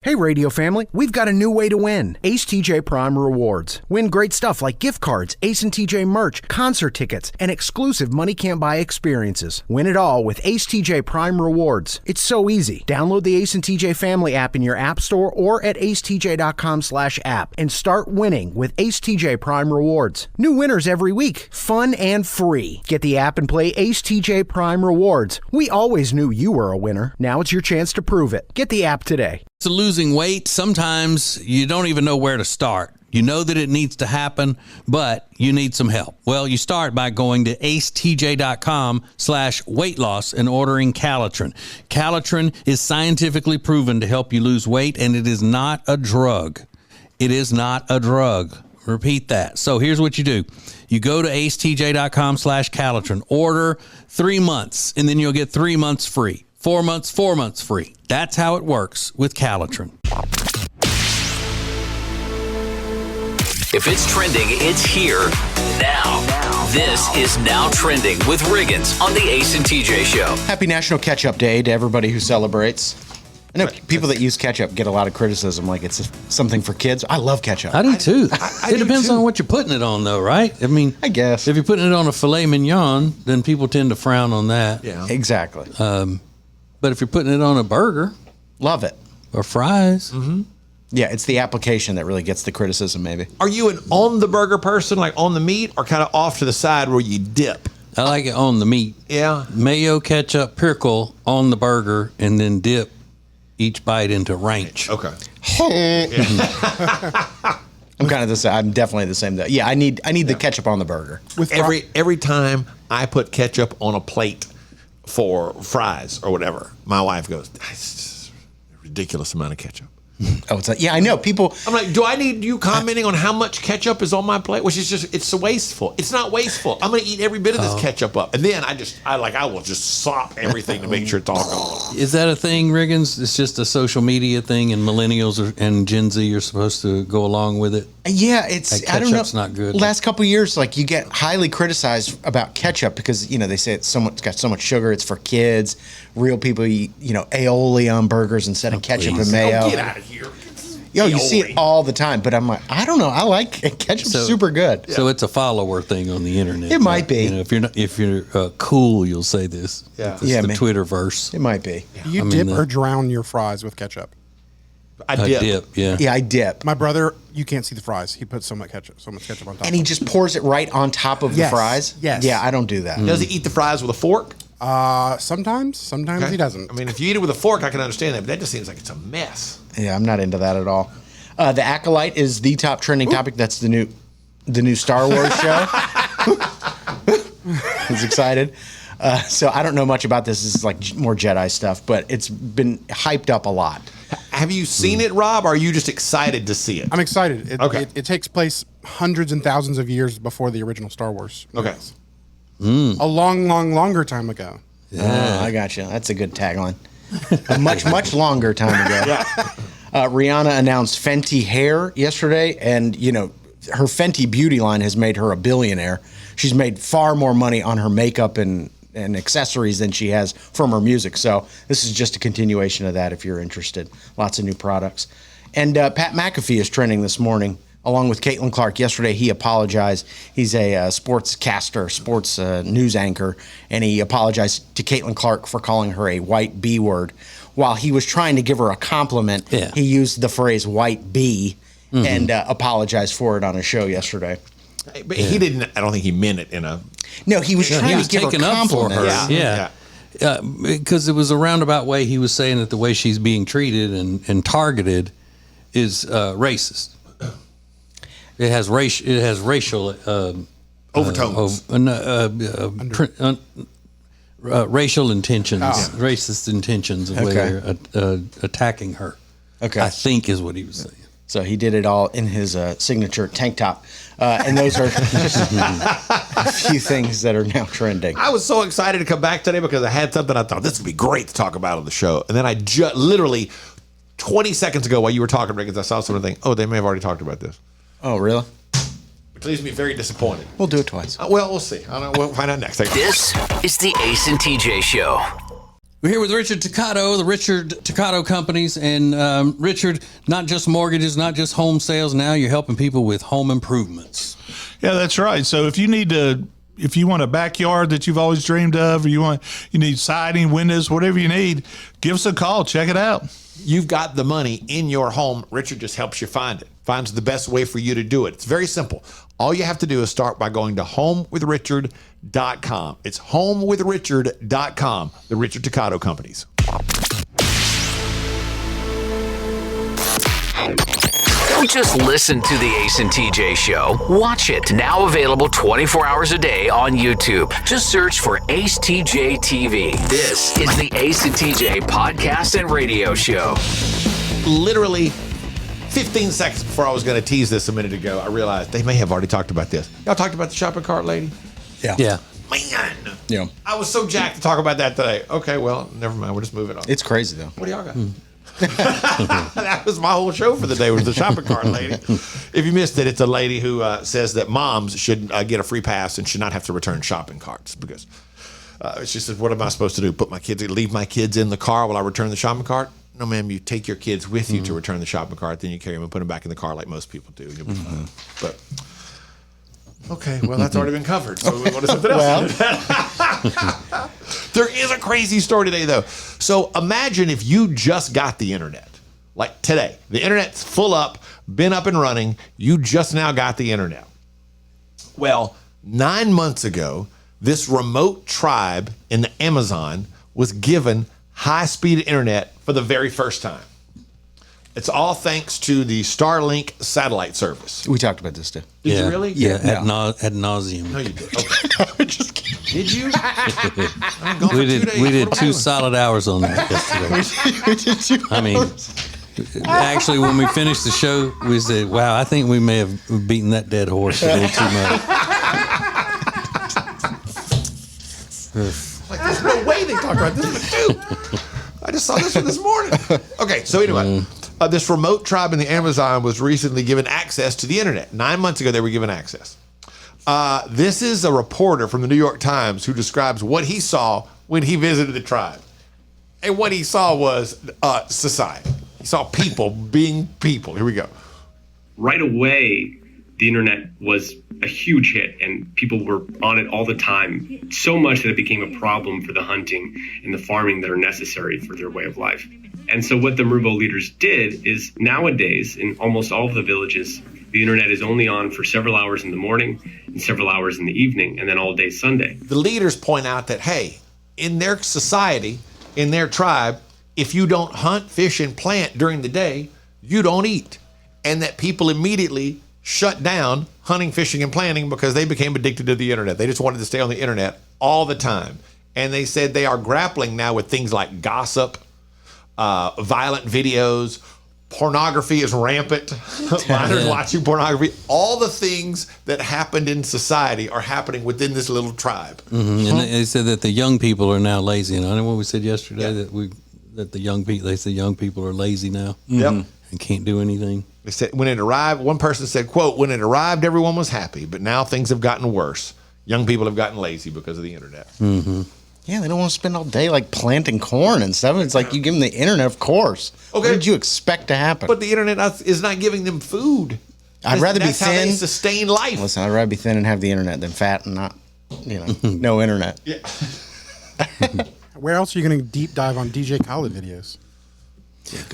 Hey radio family, we've got a new way to win. Ace TJ Prime Rewards. Win great stuff like gift cards, Ace and TJ merch, concert tickets, and exclusive money can't buy experiences. Win it all with Ace TJ Prime Rewards. It's so easy. Download the Ace and TJ family app in your app store or at acetj.com/app and start winning with Ace TJ Prime Rewards. New winners every week. Fun and free. Get the app and play Ace TJ Prime Rewards. We always knew you were a winner. Now it's your chance to prove it. Get the app today. To losing weight, sometimes you don't even know where to start. You know that it needs to happen, but you need some help. Well, you start by going to acetj.com/weight loss and ordering Calitrin. Calitrin is scientifically proven to help you lose weight, and it is not a drug. It is not a drug. Repeat that. So here's what you do. You go to acetj.com/Calitrin, order 3 months, and then you'll get 3 months free. 4 months, 4 months free. That's how it works with Calitrin. If it's trending, it's here now. This is Now Trending with Riggins on the Ace and TJ Show. Happy National Ketchup Day to everybody who celebrates. I know people that use ketchup get a lot of criticism, like it's something for kids. I love ketchup. I do too. I It depends on what you're putting it on, though, right? I mean, I guess. if you're putting it on a filet mignon, then people tend to frown on that. Yeah, exactly. But if you're putting it on a burger, Love it. or fries, Yeah, it's the application that really gets the criticism, maybe. Are you an on the burger person, like on the meat, or kind of off to the side where you dip? I like it on the meat. Yeah. Mayo, ketchup, pickle on the burger, and then dip each bite into ranch. Okay. I'm kind of the same. I'm definitely the same. Yeah, I need the ketchup on the burger. With every time I put ketchup on a plate for fries or whatever, my wife goes, "That's a ridiculous amount of ketchup." Oh, it's like, yeah, I know. People, I'm like, do I need you commenting on how much ketchup is on my plate? Which is just, it's so wasteful. It's not wasteful. I'm going to eat every bit of this ketchup up. And then I will just sop everything to make sure it's all gone. Is that a thing, Riggins? It's just a social media thing, and millennials and Gen Z are supposed to go along with it? yeah, it's, Like I don't know. ketchup's not good. Last couple of years, like you get highly criticized about ketchup because, they say it's got so much sugar. It's for kids. Real people eat, aioli on burgers instead of ketchup and mayo. Oh, get out of here. Yo, you see it all the time, but I'm like, I don't know. I like ketchup's super good. So it's a follower thing on the internet. It might be. If you're cool, you'll say this. Yeah. It's Yeah, the man. Twitterverse. It might be. You dip or drown your fries with ketchup? I A dip. dip, yeah. Yeah, I dip. My brother, you can't see the fries. He puts so much ketchup on top. And he just pours it right on top of the Yes, fries? yes. Yeah, I don't do that. Does he eat the fries with a fork? Sometimes Okay. he doesn't. I mean, if you eat it with a fork, I can understand that, but that just seems like it's a mess. Yeah, I'm not into that at all. The Acolyte is the top trending topic. That's the new Star Wars show. He's excited. So I don't know much about this. This is like more Jedi stuff, but it's been hyped up a lot. Have you seen it, Rob, or are you just excited to see it? I'm excited. Okay. It takes place hundreds and thousands of years before the original Star Wars. Okay. movies. A longer time ago. Oh, I got you. That's a good tagline. A much longer time ago. Rihanna announced Fenty hair yesterday, and her Fenty beauty line has made her a billionaire. She's made far more money on her makeup and accessories than she has from her music. So this is just a continuation of that if you're interested. Lots of new products. And Pat McAfee is trending this morning, along with Caitlin Clark. Yesterday, he apologized. He's a sports news anchor, and he apologized to Caitlin Clark for calling her a white B word. While he was trying to give her a compliment, he used the phrase white B and apologized for it on a show yesterday. But he didn't, I don't think he meant it in a... No, he was trying He was to give her taking up for compliments. her. Yeah. Because it was a roundabout way he was saying that the way she's being treated and targeted is racist. It has racial overtones. Racial intentions, racist intentions of the way they're attacking her. Okay. I think is what he was saying. So he did it all in his signature tank top. And those are just a few things that are now trending. I was so excited to come back today because I had something I thought this would be great to talk about on the show. And then I literally 20 seconds ago while you were talking, Rick, I saw something think, they may have already talked about this. Oh, really? Which leaves me very disappointed. We'll do it twice. Well, we'll see. I don't know. We'll find out next. This is the Ace and TJ Show. We're here with Richard Toccato, the Richard Toccato Companies. And Richard, not just mortgages, not just home sales. Now you're helping people with home improvements. Yeah, that's right. So if you want a backyard that you've always dreamed of, or you need siding, windows, whatever you need, give us a call. Check it out. You've got the money in your home. Richard just helps you find it. Finds the best way for you to do it. It's very simple. All you have to do is start by going to homewithrichard.com. It's homewithrichard.com, the Richard Toccato Companies. Don't just listen to the Ace and TJ Show. Watch it. Now available 24 hours a day on YouTube. Just search for Ace TJ TV. This is the Ace and TJ podcast and radio show. Literally 15 seconds before I was going to tease this a minute ago, I realized they may have already talked about this. Y'all talked about the shopping cart lady? Yeah. Man. Yeah. I was so jacked to talk about that today. Okay, well, never mind. We'll just move it on. It's crazy, though. What do y'all got? That was my whole show for the day, was the shopping cart lady. If you missed it, it's a lady who says that moms should get a free pass and should not have to return shopping carts because she says, what am I supposed to do? Leave my kids in the car while I return the shopping cart? No, ma'am, you take your kids with you to return the shopping cart, then you carry them and put them back in the car like most people do. And you'll be fine. But, okay, well, that's already been covered. So we want to something else. There is a crazy story today, though. So imagine if you just got the internet, like today. The internet's full up, been up and running. You just now got the internet. Well, 9 months ago, this remote tribe in the Amazon was given high-speed internet for the very first time. It's all thanks to the Starlink satellite service. We talked about this too. Did you really? Yeah, ad nauseum. No, you did. Okay. Just kidding. Did you? We did 2 solid hours on that yesterday. We did 2 I mean, actually, when we finished the show, we said, wow, I think we may have beaten that dead horse a little too much. Like, there's no way they talk about this one too. I just saw this one this morning. Okay, so anyway, this remote tribe in the Amazon was recently given access to the internet. 9 months ago, they were given access. This is a reporter from the New York Times who describes what he saw when he visited the tribe. And what he saw was society. He saw people being people. Here we go. Right away, the internet was a huge hit and people were on it all the time, so much that it became a problem for the hunting and the farming that are necessary for their way of life. And so what the Marubo leaders did is nowadays in almost all of the villages, the internet is only on for several hours in the morning and several hours in the evening and then all day Sunday. The leaders point out that, hey, in their society, in their tribe, if you don't hunt, fish, and plant during the day, you don't eat. And that people immediately shut down hunting, fishing, and planting because they became addicted to the internet. They just wanted to stay on the internet all the time. And they said they are grappling now with things like gossip, violent videos, pornography is rampant. Minors watching pornography. All the things that happened in society are happening within this little tribe. Mm-hmm. And they said that the young people are now lazy. And I know what we said yesterday, that the young people, they say young people are lazy now. Yep. And can't do anything. They said when it arrived, one person said, quote, when it arrived, everyone was happy, but now things have gotten worse. Young people have gotten lazy because of the internet. Mm-hmm. Yeah, they don't want to spend all day like planting corn and stuff. It's like you give them the internet, of course. Okay. What did you expect to happen? But the internet is not giving them food. I'd rather be That's how they thin. sustain life. Listen, I'd rather be thin and have the internet than fat and not, no internet. Yeah. Where else are you going to deep dive on DJ Khaled videos?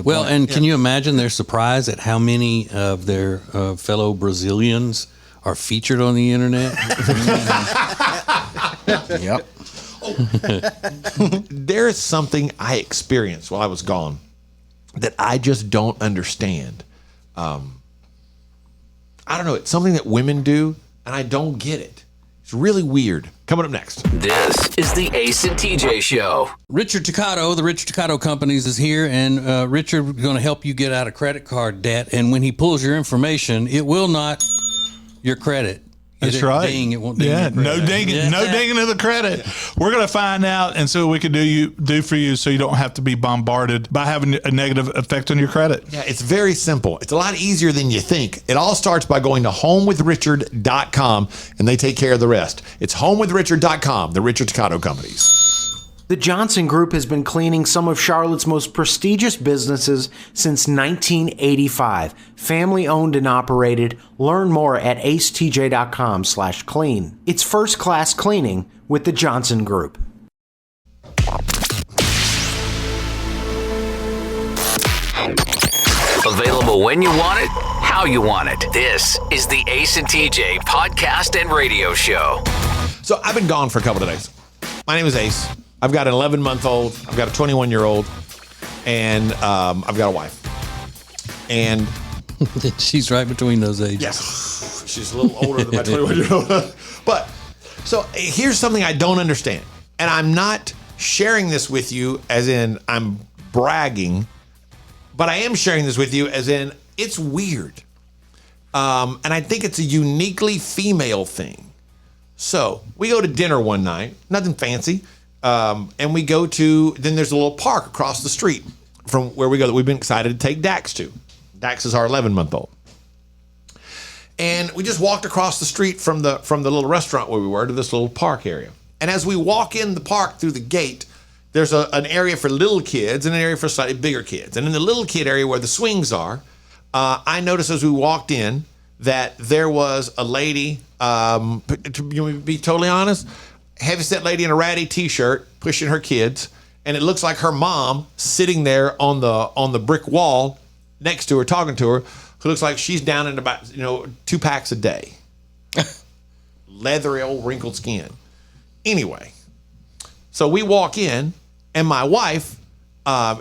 Well, and can you imagine their surprise at how many of their fellow Brazilians are featured on the internet? Yep. There is something I experienced while I was gone that I just don't understand. I don't know. It's something that women do, and I don't get it. It's really weird. Coming up next. This is the Ace and TJ Show. Richard Toccato, the Richard Toccato Companies, is here, and Richard is going to help you get out of credit card debt. And when he pulls your information, it will not your credit. That's right. Ding, it won't ding yeah, your credit. no dinging, no dinging of the credit. We're going to find out and see what we can do for you, so you don't have to be bombarded by having a negative effect on your credit. Yeah, it's very simple. It's a lot easier than you think. It all starts by going to homewithrichard.com, and they take care of the rest. It's homewithrichard.com, the Richard Toccato Companies. The Johnson Group has been cleaning some of Charlotte's most prestigious businesses since 1985. Family owned and operated. Learn more at acetj.com/clean. It's first class cleaning with the Johnson Group. Available when you want it, how you want it. This is the Ace and TJ podcast and radio show. So I've been gone for a couple of days. My name is Ace. I've got an 11-month-old. I've got a 21-year-old. And I've got a wife. And she's right between those ages. yes, she's a little older than my 21-year-old. But so here's something I don't understand. And I'm not sharing this with you as in I'm bragging. But I am sharing this with you as in it's weird. And I think it's a uniquely female thing. So we go to dinner one night, nothing fancy. And we go to, then there's a little park across the street from where we go that we've been excited to take Dax to. Dax is our 11-month-old. And we just walked across the street from the little restaurant where we were to this little park area. And as we walk in the park through the gate, there's an area for little kids and an area for slightly bigger kids. And in the little kid area where the swings are, I noticed as we walked in that there was a lady, to be totally honest, heavyset lady in a ratty t-shirt pushing her kids. And it looks like her mom sitting there on the brick wall next to her, talking to her, who looks like she's down in about 2 packs a day. Leathery old wrinkled skin. Anyway, so we walk in. And my wife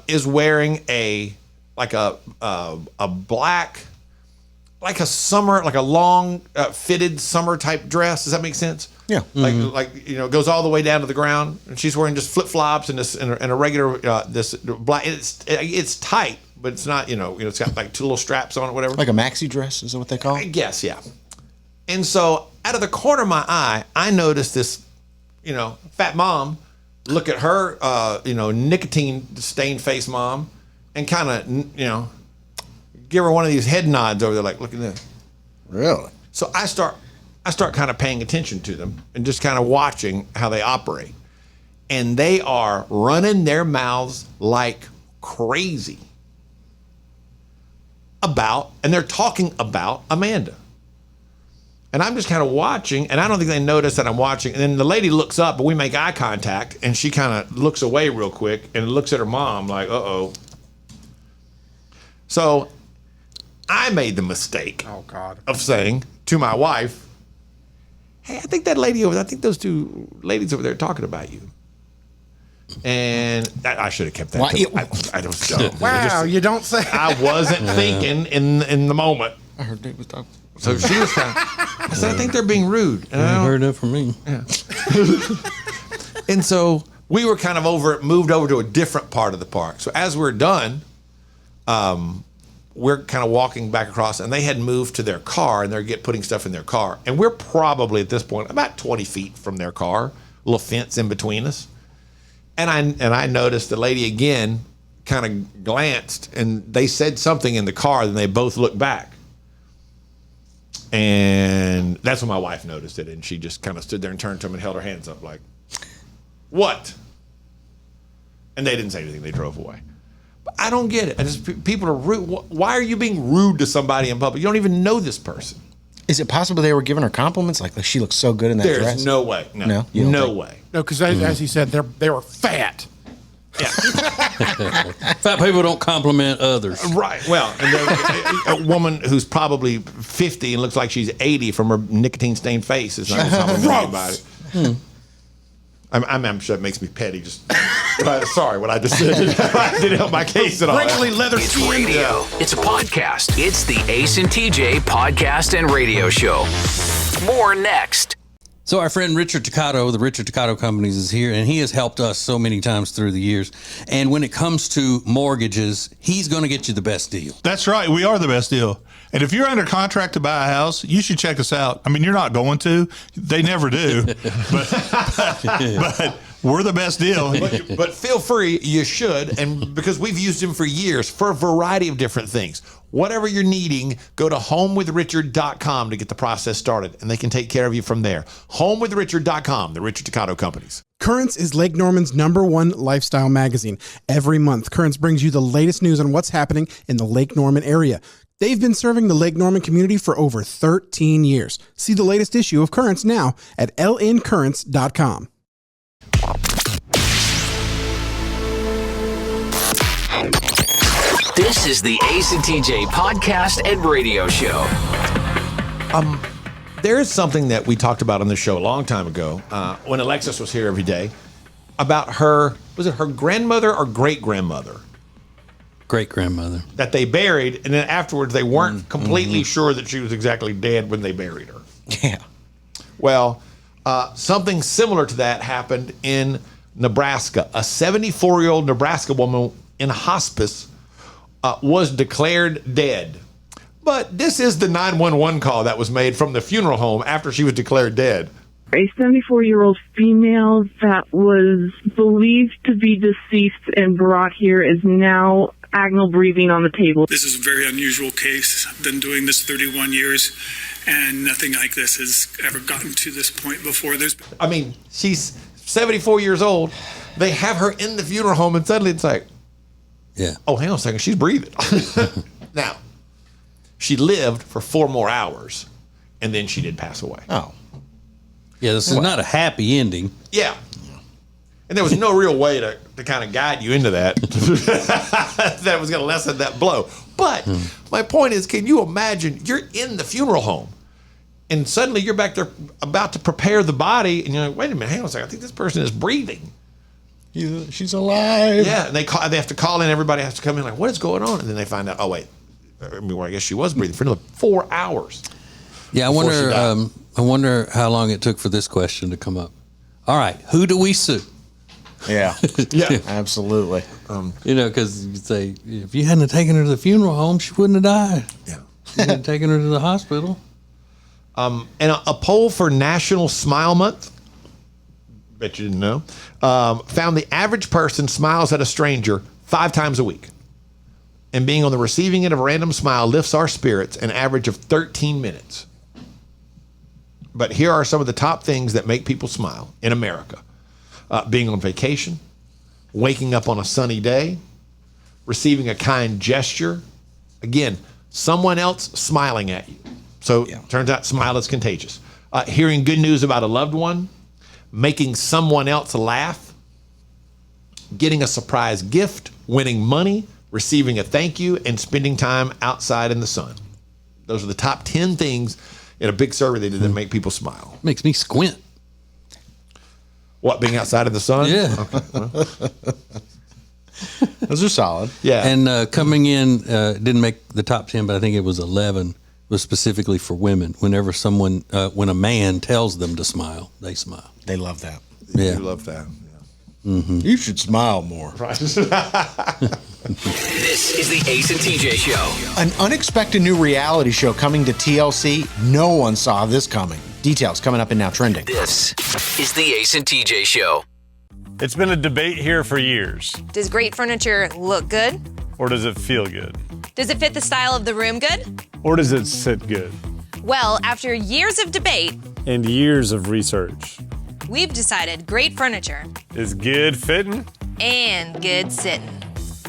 is wearing a black, like a long fitted summer type dress. Does that make sense? Yeah. Mm-hmm. Goes all the way down to the ground. And she's wearing just flip flops and a regular this black. It's tight, but it's not. It's got like 2 little straps on it, whatever. Like a maxi dress is that what they call it? I guess, yeah. And so out of the corner of my eye, I noticed this, fat mom. Look at her, nicotine stained face mom, and kind of, give her one of these head nods over there, like, look at this. Really? So I start kind of paying attention to them and just kind of watching how they operate, and they are running their mouths like crazy and they're talking about Amanda. And I'm just kind of watching, and I don't think they notice that I'm watching. And then the lady looks up, but we make eye contact, and she kind of looks away real quick and looks at her mom like, uh-oh. So I made the mistake of saying to my wife, hey, I think those 2 ladies over there are talking about you. And I should have kept that. I was dumb. Wow, you don't say. I wasn't thinking in the moment. I heard they was talking. So she was kind of, I said, I think they're being rude. And I heard that from me. Yeah. And so we were kind of moved over to a different part of the park. So as we're done, we're kind of walking back across, and they had moved to their car, and they're putting stuff in their car. And we're probably at this point about 20 feet from their car, a little fence in between us. And I noticed the lady again kind of glanced, and they said something in the car, then they both looked back. And that's when my wife noticed it, and she just kind of stood there and turned to him and held her hands up like, what? And they didn't say anything. They drove away. But I don't get it. People are rude. Why are you being rude to somebody in public? You don't even know this person. Is it possible they were giving her compliments? Like she looks so good in that dress? There's no way. No way. No, because as he said, they were fat. Yeah. Fat people don't compliment others. Right. Well, and a woman who's probably 50 and looks like she's 80 from her nicotine-stained face is not going to compliment anybody. I'm sure it makes me petty. Just sorry, what I just said didn't help my case at all. Wrinkly leather It's skin. radio. It's a podcast. It's the Ace and TJ podcast and radio show. More next. So our friend Richard Toccato, the Richard Toccato Companies, is here, and he has helped us so many times through the years. And when it comes to mortgages, he's going to get you the best deal. That's right. We are the best deal. And if you're under contract to buy a house, you should check us out. I mean, you're not going to. They never do. but we're the best deal. But feel free, you should, and because we've used him for years for a variety of different things. whatever you're needing, go to homewithrichard.com to get the process started, and they can take care of you from there. Homewithrichard.com, the Richard Toccato Companies. Currents is Lake Norman's #1 lifestyle magazine. Every month, Currents brings you the latest news on what's happening in the Lake Norman area. They've been serving the Lake Norman community for over 13 years. See the latest issue of Currents now at lncurrents.com. This is the Ace and TJ podcast and radio show. There is something that we talked about on the show a long time ago when Alexis was here every day about her, was it her grandmother or great-grandmother? Great-grandmother. That they buried, and then afterwards they weren't completely sure that she was exactly dead when they buried her. Yeah. Well, something similar to that happened in Nebraska. A 74-year-old Nebraska woman in hospice was declared dead. But this is the 911 call that was made from the funeral home after she was declared dead. A 74-year-old female that was believed to be deceased and brought here is now agonal breathing on the table. This is a very unusual case. I've been doing this 31 years, and nothing like this has ever gotten to this point before. I mean, she's 74 years old. They have her in the funeral home, and suddenly it's like, yeah. Oh, hang on a second. She's breathing. Now, she lived for 4 more hours, and then she did pass away. Oh. Yeah, this is not a happy ending. Yeah. And there was no real way to kind of guide you into that. That was going to lessen that blow. But my point is, can you imagine you're in the funeral home and suddenly you're back there about to prepare the body and you're like, wait a minute, hang on a second. I think this person is breathing. She's alive. Yeah. And they have to call in. Everybody has to come in like, what is going on? And then they find out, oh, wait. I guess she was breathing for another 4 hours. Yeah, I wonder how long it took for this question to come up. All right, who do we sue? Yeah. Yeah. Absolutely. Because you say, if you hadn't taken her to the funeral home, she wouldn't have died. Yeah. You had taken her to the hospital. And a poll for National Smile Month, bet you didn't know, found the average person smiles at a stranger 5 times a week. And being on the receiving end of a random smile lifts our spirits an average of 13 minutes. But here are some of the top things that make people smile in America. Being on vacation, waking up on a sunny day, receiving a kind gesture. Again, someone else smiling at you. So turns out smile is contagious. Hearing good news about a loved one, making someone else laugh, getting a surprise gift, winning money, receiving a thank you, and spending time outside in the sun. Those are the top 10 things in a big survey they did that make people smile. Makes me squint. What, being outside in the sun? Yeah. Okay, well. Those are solid. Yeah. And coming in, didn't make the top 10, but I think it was 11, was specifically for women. Whenever when a man tells them to smile, they smile. They love that. Yeah. You love that. You should smile more. This is the Ace and TJ Show. An unexpected new reality show coming to TLC. No one saw this coming. Details coming up in Now Trending. This is the Ace and TJ Show. It's been a debate here for years. Does great furniture look good? Or does it feel good? Does it fit the style of the room good? Or does it sit good? Well, after years of debate and years of research, we've decided great furniture is good fitting and good sitting.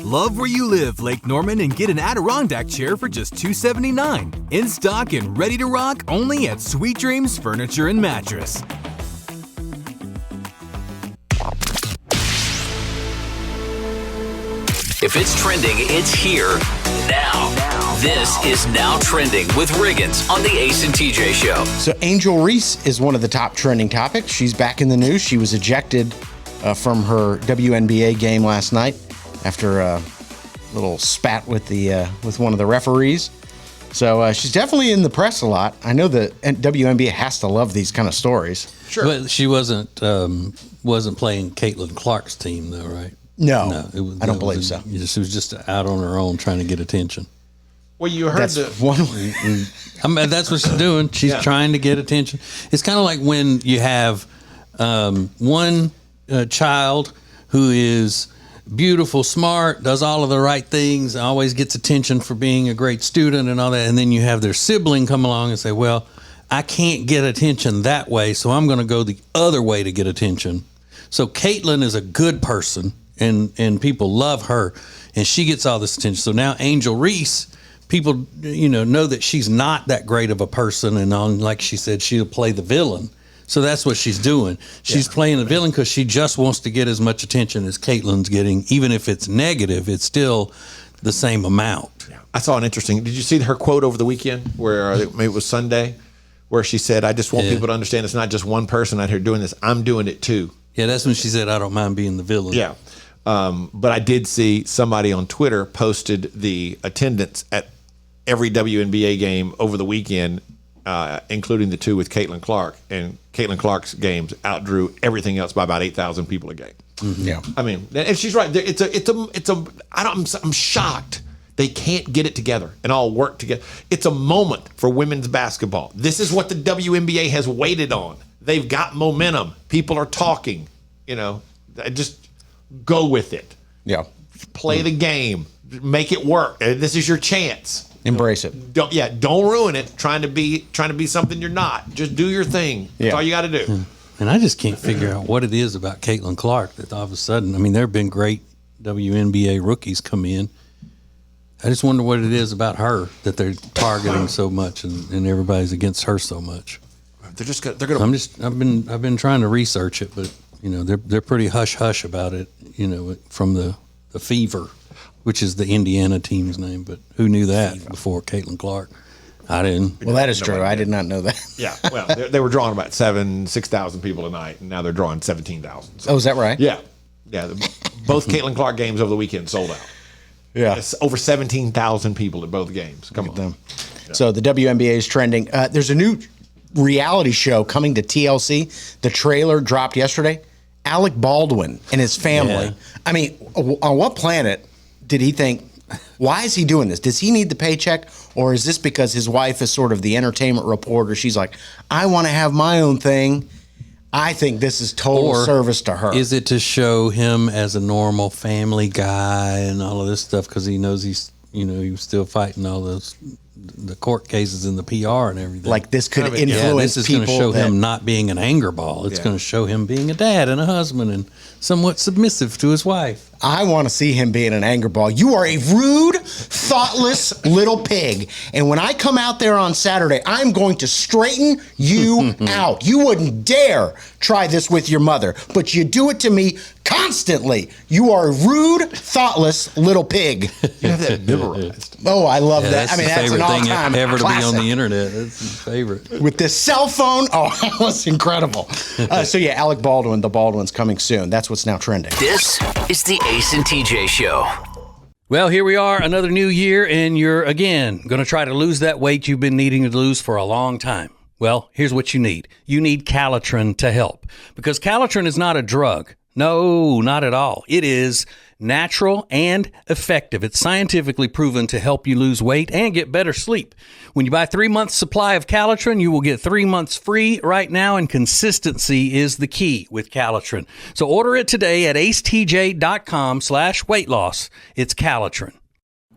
Love where you live, Lake Norman, and get an Adirondack chair for just $279. In stock and ready to rock only at Sweet Dreams Furniture and Mattress. If it's trending, it's here now. This is Now Trending with Riggins on the Ace and TJ Show. So Angel Reese is one of the top trending topics. She's back in the news. She was ejected from her WNBA game last night after a little spat with one of the referees. So she's definitely in the press a lot. I know that WNBA has to love these kind of stories. Sure. But she wasn't playing Caitlin Clark's team, though, right? No, I don't believe so. She was just out on her own trying to get attention. Well, you heard that's one. I mean, that's what she's doing. She's trying to get attention. It's kind of like when you have one child who is beautiful, smart, does all of the right things, always gets attention for being a great student and all that. And then you have their sibling come along and say, well, I can't get attention that way, so I'm going to go the other way to get attention. So Caitlin is a good person, and people love her, and she gets all this attention. So now Angel Reese, people, know that she's not that great of a person, and like she said, she'll play the villain. So that's what she's doing. She's playing the villain because she just wants to get as much attention as Caitlin's getting. Even if it's negative, it's still the same amount. Yeah. I saw an interesting. Did you see her quote over the weekend where maybe it was Sunday, where she said, "I just want people to understand it's not just one person out here doing this. I'm doing it too." Yeah, that's when she said, "I don't mind being the villain." Yeah. But I did see somebody on Twitter posted the attendance at every WNBA game over the weekend, including the two with Caitlin Clark, and Caitlin Clark's games outdrew everything else by about 8,000 people a game. Mm-hmm. Yeah, I mean, and she's right. I'm shocked they can't get it together and all work together. It's a moment for women's basketball. This is what the WNBA has waited on. They've got momentum. People are talking. Just go with it. Yeah, play the game. Make it work. This is your chance. Embrace it. Don't ruin it trying to be something you're not. Just do your thing. That's all you got to do. And I just can't figure out what it is about Caitlin Clark that all of a sudden, there have been great WNBA rookies come in. I just wonder what it is about her that they're targeting so much and everybody's against her so much. They're going to. I've been trying to research it, but they're pretty hush hush about it. From the Fever, which is the Indiana team's name, but who knew that before Caitlin Clark? I didn't. Well, that is true. I did not know that. Yeah, well, they were drawing about 6,000 people a night, and now they're drawing 17,000. So. Oh, is that right? Yeah. Both Caitlin Clark games over the weekend sold out. Yeah, it's over 17,000 people at both games. Come on. Them. Yeah. So the WNBA is trending. There's a new reality show coming to TLC. The trailer dropped yesterday. Alec Baldwin and his family. Yeah. On what planet did he think, why is he doing this? Does he need the paycheck, or is this because his wife is sort of the entertainment reporter? She's like, I want to have my own thing. I think this is total service to her. Is it to show him as a normal family guy and all of this stuff because he knows he was still fighting all the court cases and the PR and everything? Like this could influence this is people. Going to show him not being an anger ball. It's going to show him being a dad and a husband and somewhat submissive to his wife. I want to see him being an anger ball. You are a rude, thoughtless little pig. And when I come out there on Saturday, I'm going to straighten you out. You wouldn't dare try this with your mother, but you do it to me constantly. You are a rude, thoughtless little pig. You have that memorized. Oh, I love that. That's that's an all-time thing ever classic. To be on the internet. That's his favorite. With this cell phone, that's incredible. Alec Baldwin, the Baldwin's coming soon. That's what's now trending. This is the Ace and TJ Show. Well, here we are, another new year, and you're, again, going to try to lose that weight you've been needing to lose for a long time. Well, here's what you need. You need Calitrin to help, because Calitrin is not a drug. No, not at all. It is natural and effective. It's scientifically proven to help you lose weight and get better sleep. When you buy 3 months supply of Calitrin, you will get 3 months free right now, and consistency is the key with Calitrin. So order it today at acetj.com/weight loss. It's Calitrin.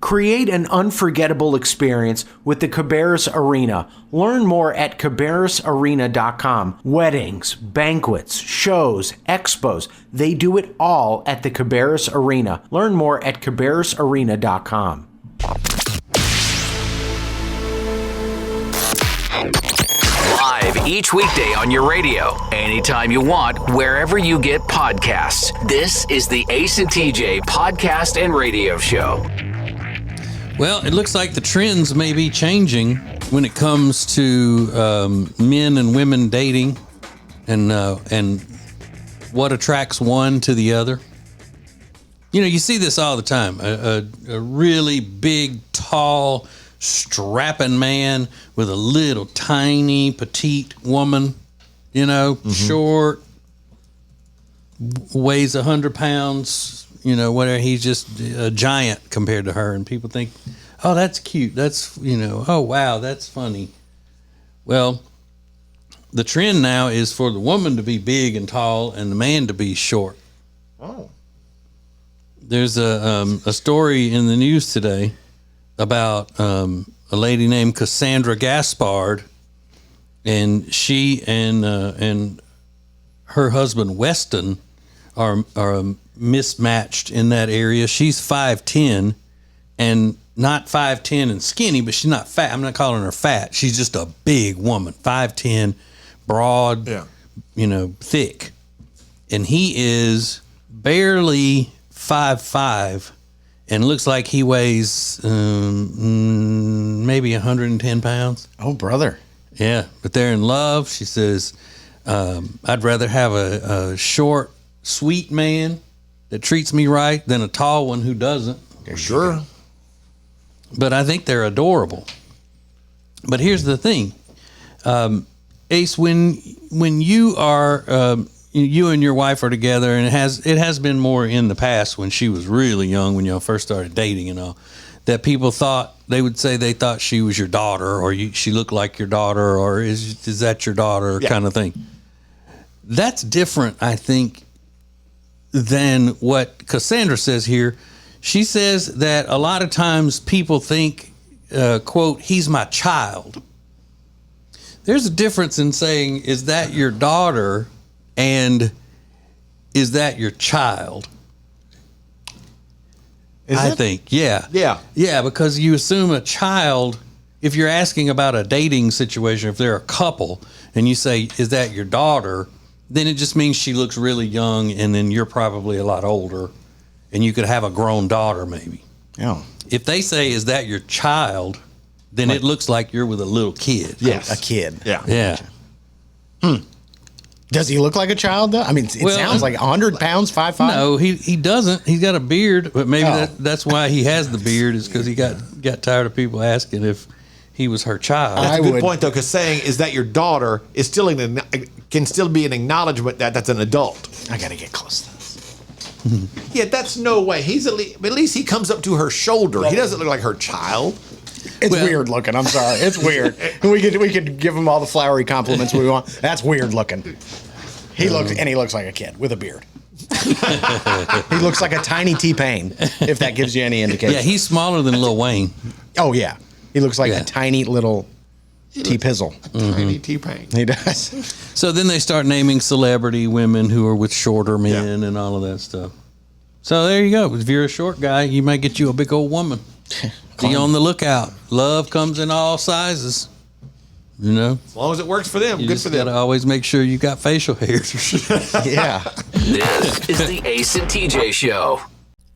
Create an unforgettable experience with the Cabarrus Arena. Learn more at cabarrusarena.com. Weddings, banquets, shows, expos, they do it all at the Cabarrus Arena. Learn more at cabarrusarena.com. Live each weekday on your radio, anytime you want, wherever you get podcasts. This is the Ace and TJ podcast and radio show. Well, it looks like the trends may be changing when it comes to men and women dating and what attracts one to the other. You see this all the time. A really big, tall, strapping man with a little tiny, petite woman, short, weighs 100 pounds, whatever. He's just a giant compared to her. And people think, oh, that's cute. That's, oh, wow, that's funny. Well, the trend now is for the woman to be big and tall and the man to be short. Oh. There's a story in the news today about a lady named Cassandra Gaspard, and she and her husband Weston are mismatched in that area. She's 5'10", and not 5'10" and skinny, but she's not fat. I'm not calling her fat. She's just a big woman, 5'10", broad, thick, and he is barely 5'5", and looks like he weighs maybe 110 pounds. Oh, brother. Yeah, but they're in love. She says, I'd rather have a short, sweet man that treats me right than a tall one who doesn't. Sure. But I think they're adorable. But here's the thing. Ace, when you are... you and your wife are together, and it has been more in the past when she was really young, when y'all first started dating and all, that people thought they would say they thought she was your daughter, or she looked like your daughter, or is that your daughter, kind of thing. That's different, I think, than what Cassandra says here. She says that a lot of times people think, quote, he's my child. There's a difference in saying, is that your daughter? And is that your child? I think, yeah. Yeah, because you assume a child, if you're asking about a dating situation, if they're a couple, and you say, is that your daughter? Then it just means she looks really young, and then you're probably a lot older, and you could have a grown daughter maybe. Yeah. If they say, is that your child? Then it looks like you're with a little kid. Yes. A kid. Yeah. Yeah. Does he look like a child, though? I mean, it sounds like 100 pounds, 5'5". No, he doesn't. He's got a beard, but maybe that's why he has the beard, is because he got tired of people asking if he was her child. That's a good point, though, because saying, is that your daughter, is still can still be an acknowledgement that that's an adult. I got to get close to this. Yeah, that's no way. At least he comes up to her shoulder. He doesn't look like her child. It's weird looking. I'm sorry. It's weird. we could give him all the flowery compliments we want. That's weird looking. He looks like a kid with a beard. He looks like a tiny T-Pain, if that gives you any indication. Yeah, he's smaller than Lil Wayne. Oh yeah, he looks like a tiny little T-Pizzle. Tiny T-Pain. He does. So then they start naming celebrity women who are with shorter men and all of that stuff. So there you go. If you're a short guy, you might get you a big old woman. Be on the lookout. Love comes in all sizes. As long as it works for them, good for them. You got to always make sure you got facial hairs. Yeah. This is the Ace and TJ Show.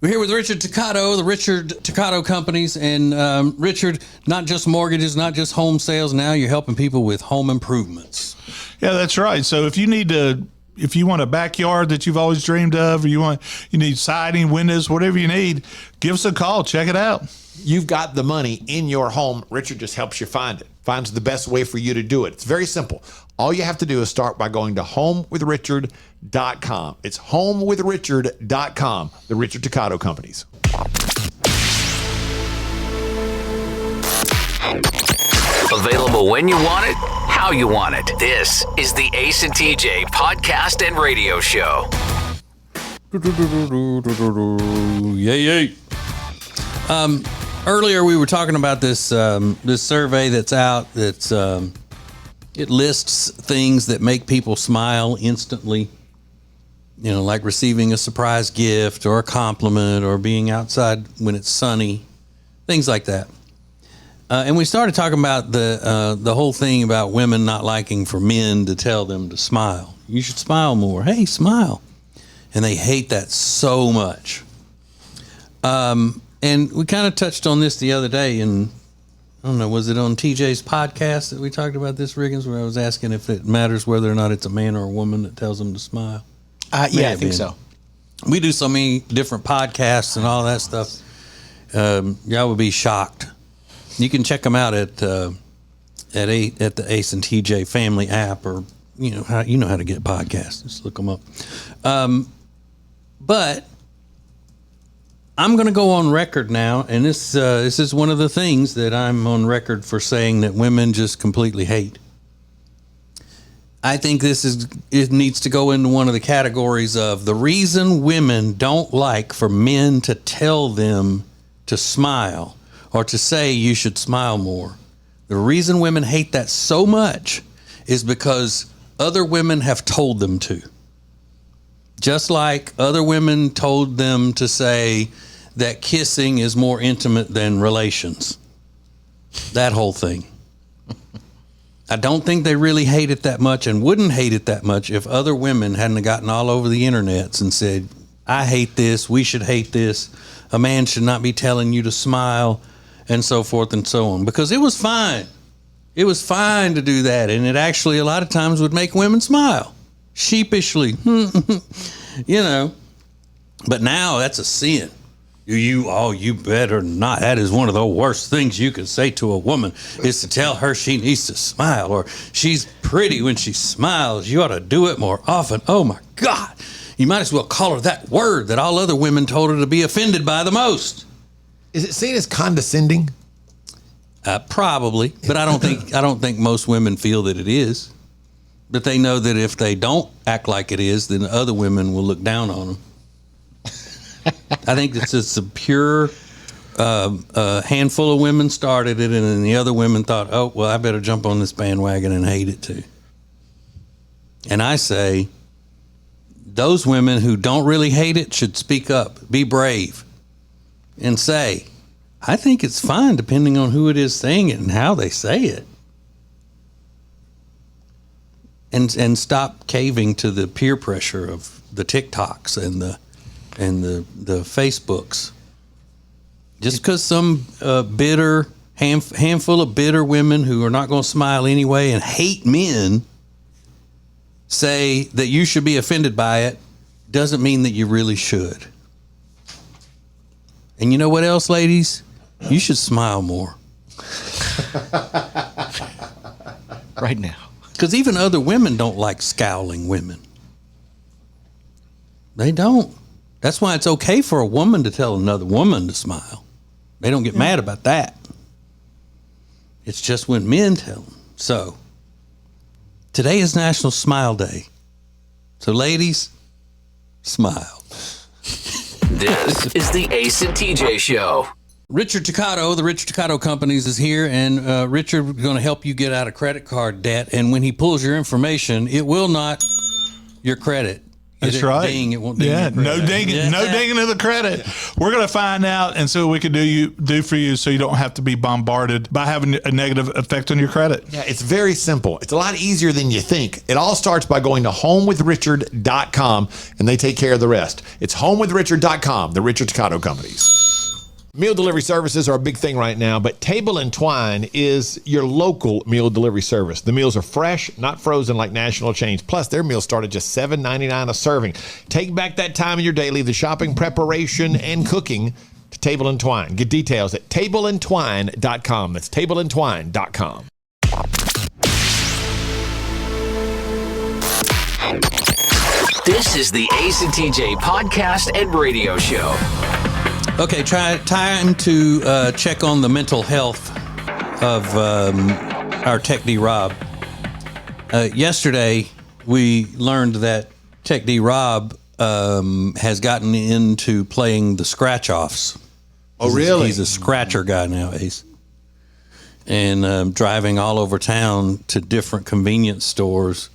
We're here with Richard Toccato, the Richard Toccato Companies. And Richard, not just mortgages, not just home sales. Now you're helping people with home improvements. Yeah, that's right. So if you want a backyard that you've always dreamed of, or you need siding, windows, whatever you need, give us a call. Check it out. You've got the money in your home. Richard just helps you find it. Finds the best way for you to do it. It's very simple. All you have to do is start by going to homewithrichard.com. It's homewithrichard.com, the Richard Toccato Companies. Available when you want it, how you want it. This is the Ace and TJ podcast and radio show. Yay. Earlier we were talking about this this survey that's out that's it lists things that make people smile instantly. Like receiving a surprise gift or a compliment or being outside when it's sunny, things like that. And we started talking about the whole thing about women not liking for men to tell them to smile. You should smile more. Hey, smile. And they hate that so much. And we kind of touched on this the other day, and I don't know, was it on TJ's podcast that we talked about this, Riggins, where I was asking if it matters whether or not it's a man or a woman that tells them to smile? Yeah, I think so. We do so many different podcasts and all that stuff. Y'all would be shocked. You can check them out at the Ace and TJ Family app, or you know how to get podcasts. Just look them up. But I'm going to go on record now, and this is one of the things that I'm on record for saying that women just completely hate. I think it needs to go into one of the categories of the reason women don't like for men to tell them to smile or to say you should smile more. The reason women hate that so much is because other women have told them to. Just like other women told them to say that kissing is more intimate than relations. That whole thing. I don't think they really hate it that much and wouldn't hate it that much if other women hadn't gotten all over the internets and said, I hate this, we should hate this, a man should not be telling you to smile, and so forth and so on. Because it was fine. It was fine to do that, and it actually a lot of times would make women smile, sheepishly, you know. But now that's a sin. You better not. That is one of the worst things you can say to a woman is to tell her she needs to smile or she's pretty when she smiles. You ought to do it more often. Oh my God. You might as well call her that word that all other women told her to be offended by the most. Is it seen as condescending? Probably, but I don't think most women feel that it is. But they know that if they don't act like it is, then other women will look down on them. I think it's just a pure handful of women started it, and then the other women thought, oh, well, I better jump on this bandwagon and hate it too. And I say, those women who don't really hate it should speak up, be brave, and say, I think it's fine depending on who it is saying it and how they say it. And stop caving to the peer pressure of the TikToks and the Facebooks. Just because some bitter handful of bitter women who are not going to smile anyway and hate men say that you should be offended by it doesn't mean that you really should. And you know what else, ladies? You should smile more. Right now. Because even other women don't like scowling women. They don't. That's why it's okay for a woman to tell another woman to smile. They don't get mad about that. It's just when men tell them. So, today is National Smile Day. So, ladies, smile. This is the Ace and TJ Show. Richard Toccato, the Richard Toccato Companies is here, and Richard is going to help you get out of credit card debt. And when he pulls your information, it will not your credit. That's right. Ding, it won't ding yeah, your credit. no dinging of the credit. We're going to find out and see what we can do for you so you don't have to be bombarded by having a negative effect on your credit. Yeah, it's very simple. It's a lot easier than you think. It all starts by going to homewithrichard.com, and they take care of the rest. It's homewithrichard.com, the Richard Toccato Companies. Meal delivery services are a big thing right now, but Table and Twine is your local meal delivery service. The meals are fresh, not frozen like national chains. Plus, their meals start at just $7.99 a serving. Take back that time in your day, leave the shopping, preparation, and cooking to Table and Twine. Get details at tableandtwine.com. That's tableandtwine.com. This is the Ace and TJ podcast and radio show. Okay, time to check on the mental health of our Tech D Rob. Yesterday, we learned that Tech D Rob has gotten into playing the scratch-offs. Oh, really? He's a scratcher guy now, Ace. And driving all over town to different convenience stores,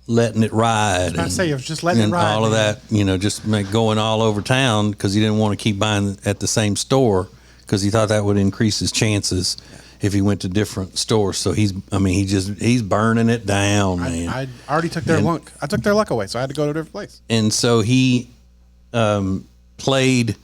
letting it ride. I say, it was just letting it ride. All of that, just going all over town because he didn't want to keep buying at the same store because he thought that would increase his chances if he went to different stores. So he's burning it down, man. I already took their luck. I took their luck away, so I had to go to a different place. And so he played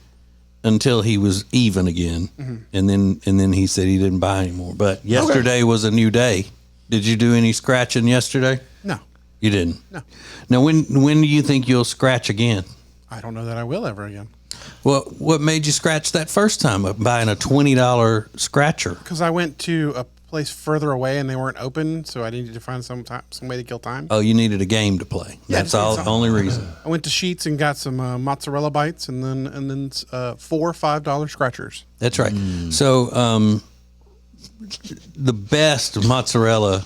until he was even again, and then he said he didn't buy anymore. But yesterday was a new day. Did you do any scratching yesterday? No. You didn't? No. Now, when do you think you'll scratch again? I don't know that I will ever again. Well, what made you scratch that first time, buying a $20 scratcher? Because I went to a place further away and they weren't open, so I needed to find some way to kill time. Oh, you needed a game to play. Yeah, that's all. Only reason. I went to Sheetz and got some mozzarella bites and then $4 or $5 scratchers. That's right. So the best mozzarella.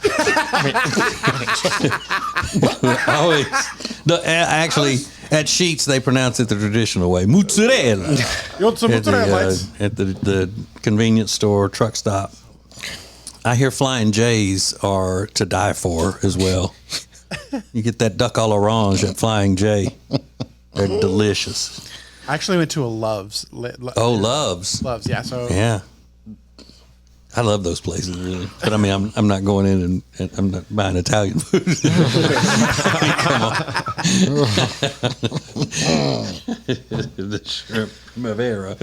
Actually, at Sheetz they pronounce it the traditional way, mozzarella. At the convenience store, truck stop. I hear Flying J's are to die for as well. You get that duck à l'orange at Flying J. They're delicious. I actually went to a Love's. Love's. Love's, yeah. So yeah. I love those places, really. But I mean, I'm not going in and I'm not buying Italian food. Come on. The shrimp primavera.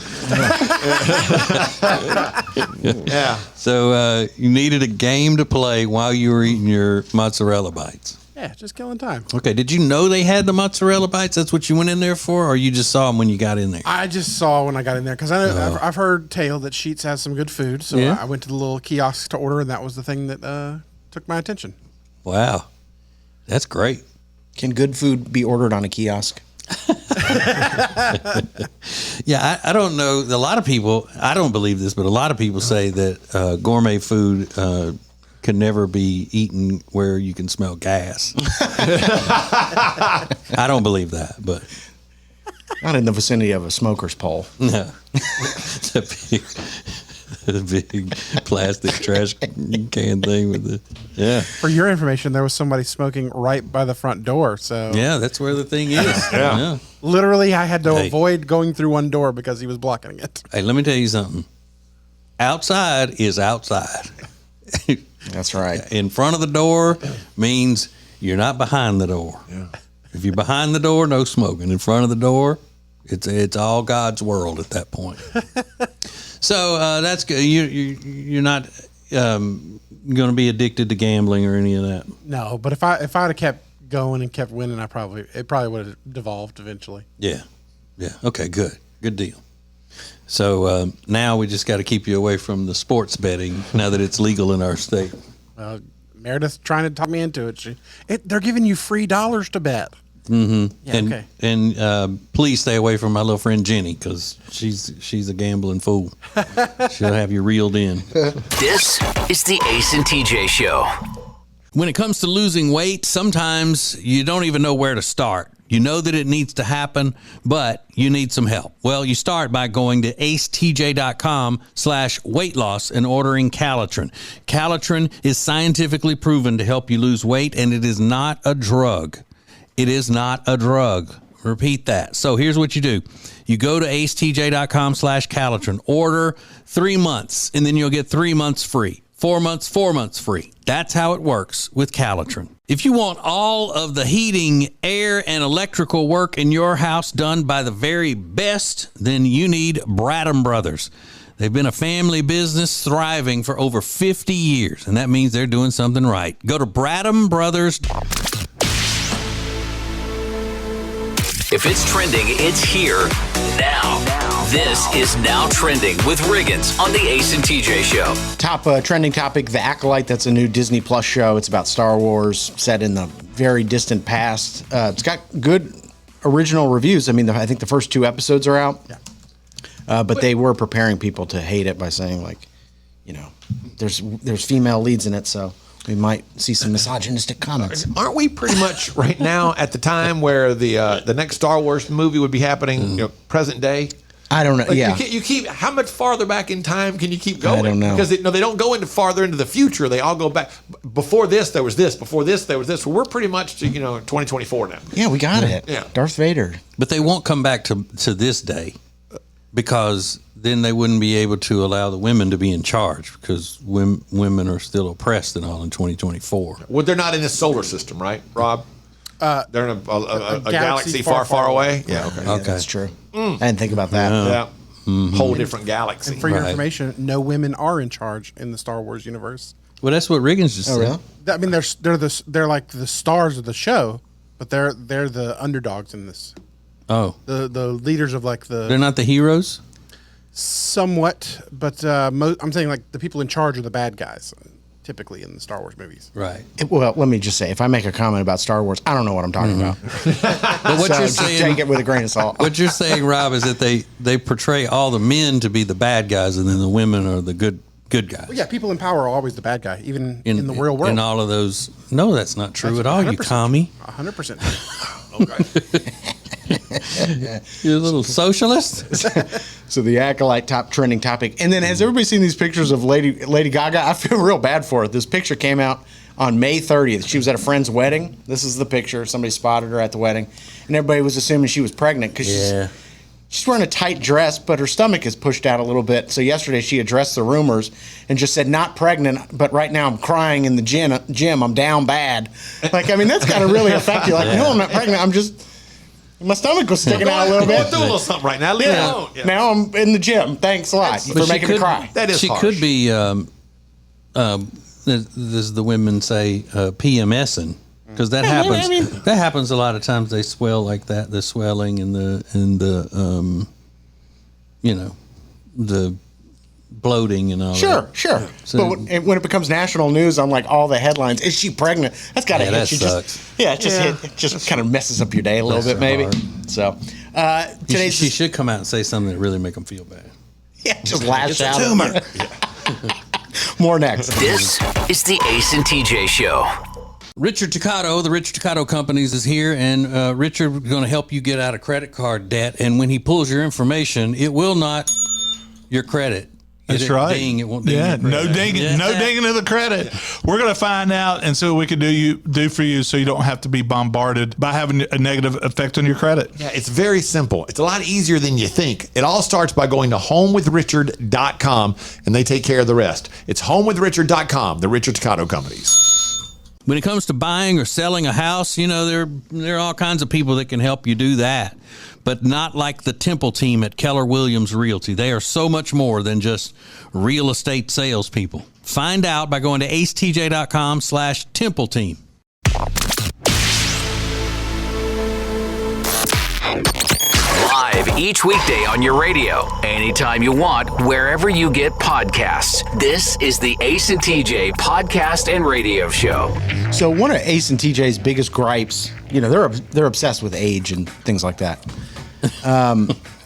Yeah. So you needed a game to play while you were eating your mozzarella bites. yeah, just killing time. Okay. Did you know they had the mozzarella bites? That's what you went in there for, or you just saw them when you got in there? I just saw when I got in there because I've heard tale that Sheetz has some good food. So Yeah. I went to the little kiosk to order, and that was the thing that took my attention. Wow. That's great. Can good food be ordered on a kiosk? Yeah, I don't know. A lot of people, I don't believe this, but a lot of people say that gourmet food can never be eaten where you can smell gas. I don't believe that, but Not in the vicinity of a smoker's pole. no. The big plastic trash can thing with the For your information, there was somebody smoking right by the front door. So Yeah, that's where the thing is. Yeah. literally, I had to Hey. avoid going through one door because he was blocking it. Hey, let me tell you something. Outside is outside. That's right. In front of the door means you're not behind the door. Yeah. If you're behind the door, no smoking. In front of the door, it's all God's world at that point. So that's good. You're not going to be addicted to gambling or any of that. No, but if I'd have kept going and kept winning, it probably would have devolved eventually. Yeah. Okay. Good deal. So now we just got to keep you away from the sports betting now that it's legal in our state. Meredith's trying to talk me into it. They're giving you free dollars to bet. Mm-hmm. Yeah, and okay. and please stay away from my little friend Jenny because she's a gambling fool. She'll have you reeled in. This is the Ace and TJ Show. When it comes to losing weight, sometimes you don't even know where to start. You know that it needs to happen, but you need some help. Well, you start by going to acetj.com/weight loss and ordering Calitrin. Calitrin is scientifically proven to help you lose weight, and it is not a drug. It is not a drug. Repeat that. So here's what you do. You go to acetj.com/Calitrin, order 3 months, and then you'll get 3 months free. 4 months, 4 months free. That's how it works with Calitrin. If you want all of the heating, air, and electrical work in your house done by the very best, then you need Bradham Brothers. They've been a family business thriving for over 50 years, and that means they're doing something right. Go to Bradham Brothers. If it's trending, it's here now. This is Now Trending with Riggins on the Ace and TJ Show. Top trending topic, The Acolyte. That's a new Disney Plus show. It's about Star Wars set in the very distant past. It's got good original reviews. I mean, I think the first 2 episodes are out. Yeah. But they were preparing people to hate it by saying, like, there's female leads in it, so we might see some misogynistic comments. Aren't we pretty much right now at the time where the next Star Wars movie would be happening, present day? I don't know. Like, yeah. You keep how much farther back in time can you keep going? I don't know. Because they don't go into farther into the future. They all go back. Before this, there was this. Before this, there was this. Well, we're pretty much to 2024 now. Yeah, we got it. Yeah. Darth Vader. But they won't come back to this day because then they wouldn't be able to allow the women to be in charge because women are still oppressed and all in 2024. Well, they're not in this solar system, right, Rob? They're in a galaxy far away. Yeah, okay. Yeah, that's true. I didn't think about that. Yeah. Whole different galaxy. And for your information, no women are in charge in the Star Wars universe. Well, that's what Riggins just said. Really? I mean, they're like the stars of the show, but they're the underdogs in this. Oh, The leaders of like they're not the heroes? somewhat, but I'm saying like the people in charge are the bad guys, typically in the Star Wars movies. Right. Well, let me just say, if I make a comment about Star Wars, I don't know what I'm talking about. But what So you're just saying, take it with a grain of salt. what you're saying, Rob, is that they portray all the men to be the bad guys and then the women are the good good guys. Well, yeah, people in power are always the bad guy, even in the real world. In all of those. No, that's not true at all, you commie. 100%. Okay. You're a little socialist. So the Acolyte top trending topic. And then has everybody seen these pictures of Lady Gaga? I feel real bad for her. This picture came out on May 30th. She was at a friend's wedding. This is the picture. Somebody spotted her at the wedding. And everybody was assuming she was pregnant because she's wearing a tight dress, but her stomach is pushed out a little bit. So yesterday she addressed the rumors and just said, not pregnant, but right now I'm crying in the gym. I'm down bad. Like, I mean, that's got to really affect you. Like, no, I'm not pregnant. I'm just... My stomach was sticking out a little bit. Do a little something right now. Leave it alone. Yeah. Now I'm in the gym. Thanks a lot for making me cry. That is She harsh. could be, as the women say, PMSing, because that happens. That happens a lot of times. They swell like that. The swelling and the the bloating and all that. Sure. So- But when it becomes national news on like all the headlines, is she pregnant? That's got to Yeah, hit that you. sucks. It just kind of messes up your day a little bit, maybe. hard. So She should come out and say something that really make them feel bad. just lash It's out. a tumor. More next. This is the Ace and TJ Show. Richard Toccato, the Richard Toccato Companies is here, and Richard is going to help you get out of credit card debt. And when he pulls your information, it will not your credit. That's right. Ding, it won't ding yeah, your credit. no dinging, no dinging of the credit. We're going to find out and see what we can do for you, so you don't have to be bombarded by having a negative effect on your credit. Yeah, it's very simple. It's a lot easier than you think. It all starts by going to homewithrichard.com, and they take care of the rest. It's homewithrichard.com, the Richard Toccato Companies. When it comes to buying or selling a house, there are all kinds of people that can help you do that, but not like the Temple team at Keller Williams Realty. They are so much more than just real estate salespeople. Find out by going to acetj.com/Temple team. Live each weekday on your radio, anytime you want, wherever you get podcasts. This is the Ace and TJ podcast and radio show. So one of Ace and TJ's biggest gripes, they're obsessed with age and things like that.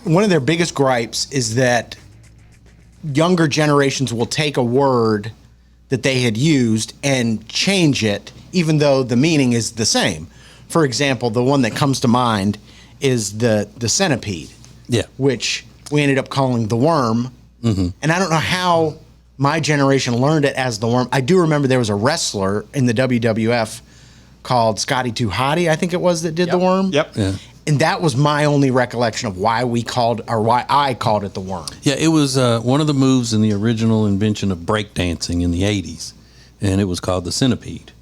One of their biggest gripes is that younger generations will take a word that they had used and change it, even though the meaning is the same. For example, the one that comes to mind is the centipede, which we ended up calling the worm. Mm-hmm. And I don't know how my generation learned it as the worm. I do remember there was a wrestler in the WWF called Scotty 2 Hotty, I think it was, that did the worm. Yep. Yeah. And that was my only recollection of why I called it the worm. Yeah, it was one of the moves in the original invention of breakdancing in the 80s, and it was called the centipede.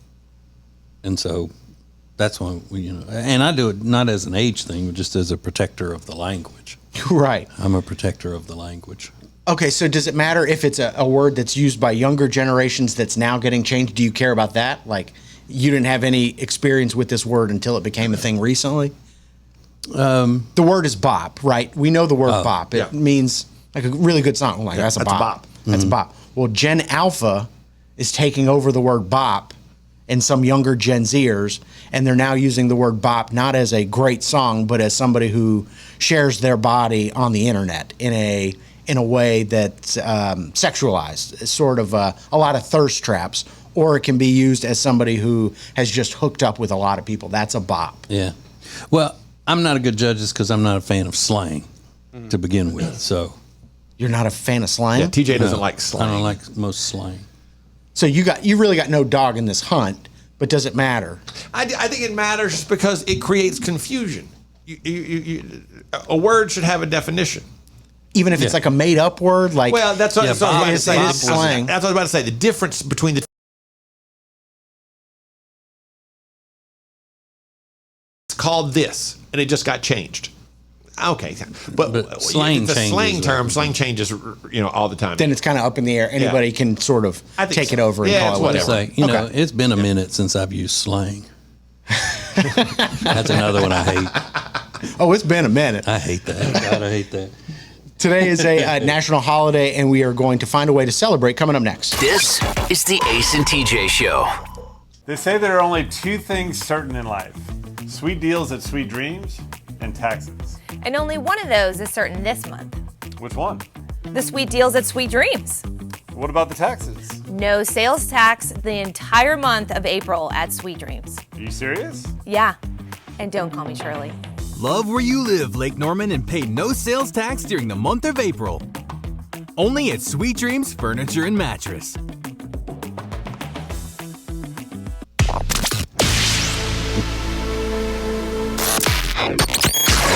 And so that's why and I do it not as an age thing, but just as a protector of the language. Right. I'm a protector of the language. Okay, so does it matter if it's a word that's used by younger generations that's now getting changed? Do you care about that? Like, you didn't have any experience with this word until it became a thing recently? The word is bop, right? We know the word bop. It means like a really good song. Like, that's a bop. That's a bop. Well, Gen Alpha is taking over the word bop in some younger Gen Zers, and they're now using the word bop not as a great song, but as somebody who shares their body on the internet in a way that's sexualized. It's sort of a lot of thirst traps, or it can be used as somebody who has just hooked up with a lot of people. That's a bop. Yeah. Well, I'm not a good judge just because I'm not a fan of slang to begin with. So you're not a fan of slang? Yeah, TJ doesn't like slang. I don't like most slang. So you really got no dog in this hunt, but does it matter? I think it matters because it creates confusion. A word should have a definition. Even if it's like a made up word, like that's what I was about to say. It is slang. That's what I was about to say. The difference between the it's called this, and it just got changed. Okay, but slang the changes. Slang changes, all the time. Then it's kind of up in the air. Anybody can sort of take it over and call it whatever. Say, it's been a minute since I've used slang. That's another one I hate. Oh, it's been a minute. I hate that. God, I hate that. Today is a national holiday, and we are going to find a way to celebrate coming up next. This is the Ace and TJ Show. They say there are only two things certain in life: sweet deals at Sweet Dreams and taxes. And only one of those is certain this month. Which one? The sweet deals at Sweet Dreams. What about the taxes? No sales tax the entire month of April at Sweet Dreams. Are you serious? Yeah. And don't call me Shirley. Love where you live, Lake Norman, and pay no sales tax during the month of April. Only at Sweet Dreams Furniture and Mattress.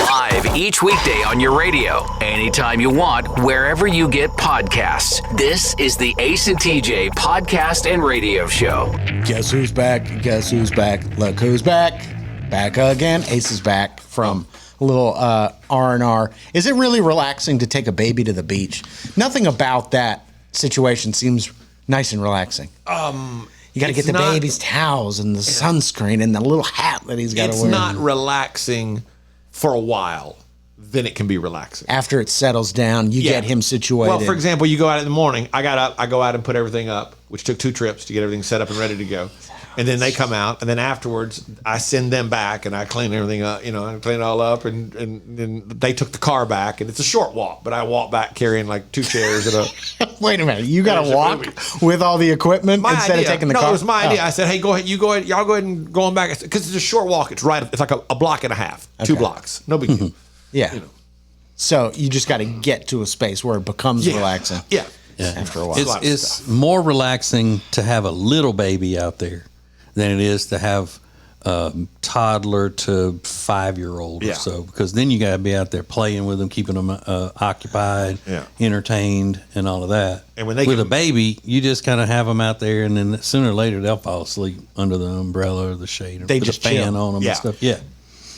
Live each weekday on your radio, anytime you want, wherever you get podcasts. This is the Ace and TJ podcast and radio show. Guess who's back? Guess who's back? Look who's back. Back again. Ace is back from a little R&R. Is it really relaxing to take a baby to the beach? Nothing about that situation seems nice and relaxing. You got to get the baby's towels and the sunscreen and the little hat that he's got to wear. It's not relaxing for a while. Then it can be relaxing. After it settles down, you get him situated. Well, for example, you go out in the morning. I got up. I go out and put everything up, which took 2 trips to get everything set up and ready to go. And then they come out, and then afterwards, I send them back, and I clean everything up. You know, I clean it all up, and they took the car back, and it's a short walk, but I walk back carrying like 2 chairs and a. Wait a minute, you got to walk with all the equipment instead of taking the car? No, it was my idea. I said, hey, go ahead, y'all go ahead and go on back, because it's a short walk. It's like a block and a half, 2 blocks, no big deal. Yeah. You know. So you just got to get to a space where it becomes relaxing. Yeah. After a while, it's more relaxing to have a little baby out there than it is to have toddler to 5-year-old or so, because then you got to be out there playing with them, keeping them occupied, entertained, and all of that. And when with a baby, you just kind of have them out there, and then sooner or later they'll fall asleep under the umbrella or the shade, or They put just a fan chill. on them Yeah. and stuff. Yeah.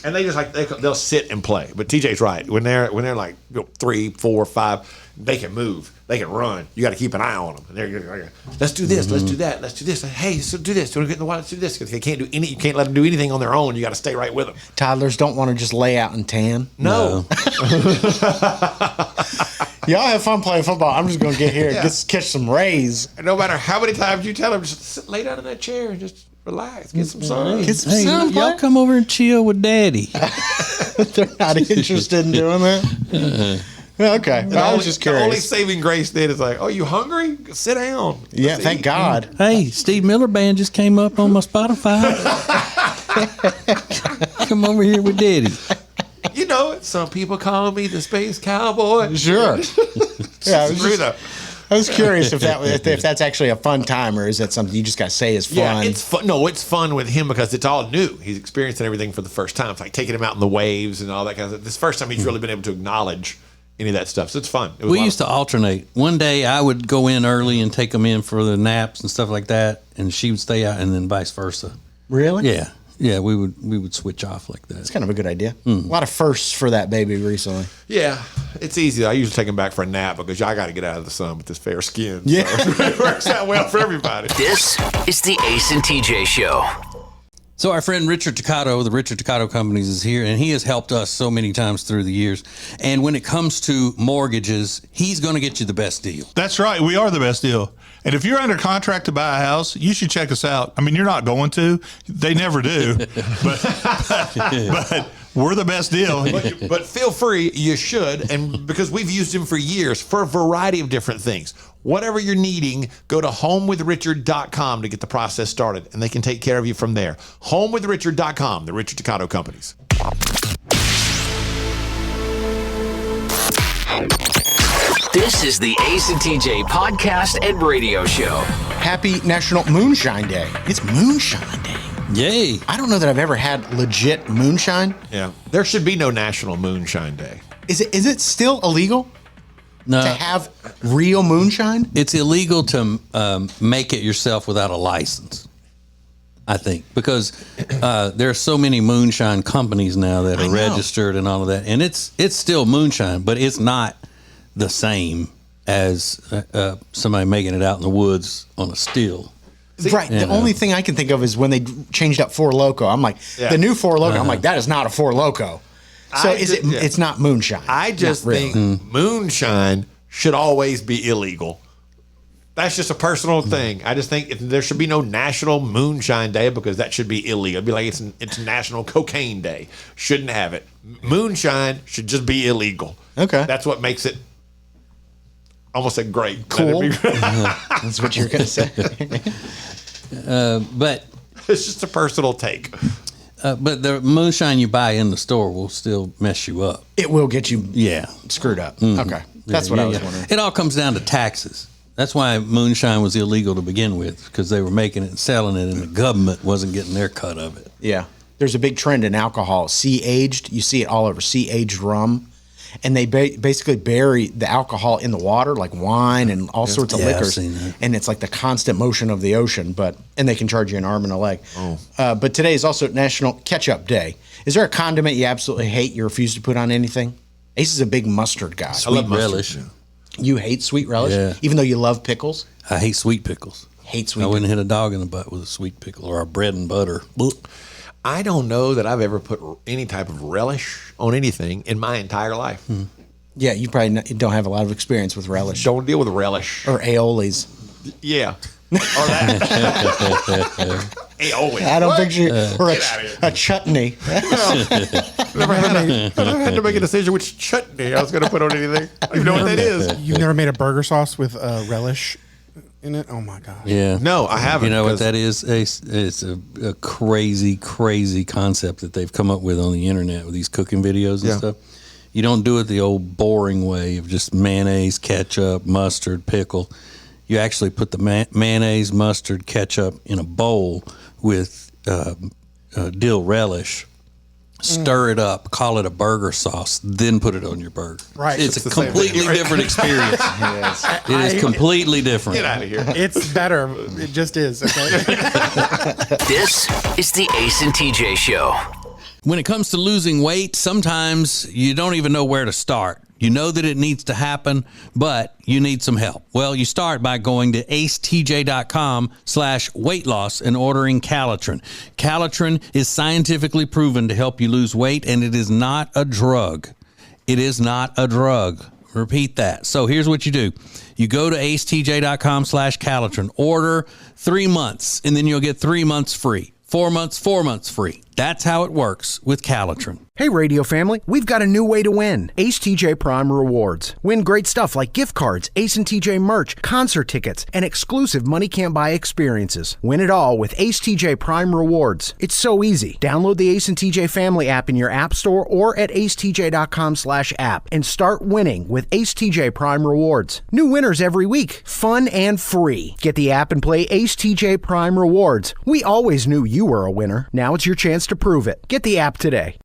And they just they'll sit and play. But TJ's right. When they're like 3, 4, 5, they can move, they can run. You got to keep an eye on them. And they're let's do this, let's do that, let's do this. Hey, so do this. Do you want to get in the water? Let's do this, because they can't do any. You can't let them do anything on their own. You got to stay right with them. Toddlers don't want to just lay out and tan. No. Y'all have fun playing football. I'm just going to get here and catch some rays. And no matter how many times you tell them, just lay down in that chair and just relax, get some sun. Get some Hey, sun. y'all come over and chill with Daddy. They're not interested in doing that. Okay, I was just curious. The only saving grace then is like, oh, you hungry? Sit down. Yeah, Let's thank eat. God. Hey, Steve Miller Band just came up on my Spotify. Come over here with Daddy. You know it. Some people call me the Space Cowboy. Sure. Yeah, I was curious if that's actually a fun time, or is that something you just got to say is fun? Yeah, it's fun. No, it's fun with him because it's all new. He's experiencing everything for the first time. It's like taking him out in the waves and all that kind of stuff. This first time he's really been able to acknowledge any of that stuff. So it's fun. We used to alternate. One day I would go in early and take them in for the naps and stuff like that, and she would stay out, and then vice versa. Really? Yeah. Yeah, we would switch off like that. It's kind of a good idea. A lot of firsts for that baby recently. Yeah, it's easy. I usually take him back for a nap because y'all got to get out of the sun with this fair skin. Yeah. So it works out well for everybody. This is the Ace and TJ Show. So our friend Richard Toccato, the Richard Toccato Companies, is here, and he has helped us so many times through the years. And when it comes to mortgages, he's going to get you the best deal. That's right. We are the best deal. And if you're under contract to buy a house, you should check us out. I mean, you're not going to. They never do. But we're the best deal. But feel free, you should, and because we've used him for years for a variety of different things. Whatever you're needing, go to homewithrichard.com to get the process started, and they can take care of you from there. Homewithrichard.com, the Richard Toccato Companies. This is the Ace and TJ podcast and radio show. Happy National Moonshine Day. It's Moonshine Day. Yay. I don't know that I've ever had legit moonshine. Yeah. There should be no National Moonshine Day. Is it still illegal to have real moonshine? It's illegal to make it yourself without a license, I think, because there are so many moonshine companies now that are registered and all of that. And it's still moonshine, but it's not the same as somebody making it out in the woods on a still. Right. The only thing I can think of is when they changed up Four Loko. I'm like, the new Four Loko. I'm like, that is not a Four Loko. So it's not moonshine. I just think moonshine should always be illegal. That's just a personal thing. I just think there should be no National Moonshine Day because that should be illegal. It'd be like it's National Cocaine Day. Shouldn't have it. Moonshine should just be illegal. Okay. That's what makes it almost said great. Cool. That'd be great. That's what you're going to say. But it's just a personal take. But the moonshine you buy in the store will still mess you up. It will get you screwed up. Okay. That's what I was wondering. It all comes down to taxes. That's why moonshine was illegal to begin with, because they were making it and selling it, and the government wasn't getting their cut of it. Yeah. There's a big trend in alcohol, sea-aged. You see it all over, sea-aged rum. And they basically bury the alcohol in the water, like wine and all sorts of liquors. I've seen that. And it's like the constant motion of the ocean, and they can charge you an arm and a leg. But today is also National Ketchup Day. Is there a condiment you absolutely hate, you refuse to put on anything? Ace is a big mustard guy. Sweet relish. You hate sweet relish? Yeah. Even though you love pickles? I hate sweet pickles. Hate sweet I wouldn't hit a dog in the butt with a sweet pickle or a bread and butter. I don't know that I've ever put any type of relish on anything in my entire life. Yeah, you probably don't have a lot of experience with relish. Don't deal with relish. Or aiolis. Yeah. Or that. Aioli. I don't picture or Get a chutney. Never had to make a decision which chutney I was going to put on anything. I don't even know what that is. You've never made a burger sauce with relish in it? Oh my gosh. Yeah. No, I haven't. You know what that is, Ace? It's a crazy, crazy concept that they've come up with on the internet with these cooking videos and stuff. You don't do it the old boring way of just mayonnaise, ketchup, mustard, pickle. You actually put the mayonnaise, mustard, ketchup in a bowl with dill relish, stir it up, call it a burger sauce, then put it on your burger. Right. It's a completely different experience. It is completely different. Get out of here. It's better. It just is. Okay. This is the Ace and TJ Show. When it comes to losing weight, sometimes you don't even know where to start. You know that it needs to happen, but you need some help. Well, you start by going to acetj.com/weight loss and ordering Calitrin. Calitrin is scientifically proven to help you lose weight, and it is not a drug. It is not a drug. Repeat that. So here's what you do. You go to acetj.com/Calitrin, order 3 months, and then you'll get 3 months free. 4 months free. That's how it works with Calitrin. Hey, radio family, we've got a new way to win. Ace TJ Prime Rewards. Win great stuff like gift cards, Ace and TJ merch, concert tickets, and exclusive money can't buy experiences. Win it all with Ace TJ Prime Rewards. It's so easy. Download the Ace and TJ family app in your app store or at acetj.com/app and start winning with Ace TJ Prime Rewards. New winners every week. Fun and free. Get the app and play Ace TJ Prime Rewards. We always knew you were a winner. Now it's your chance to prove it. Get the app today.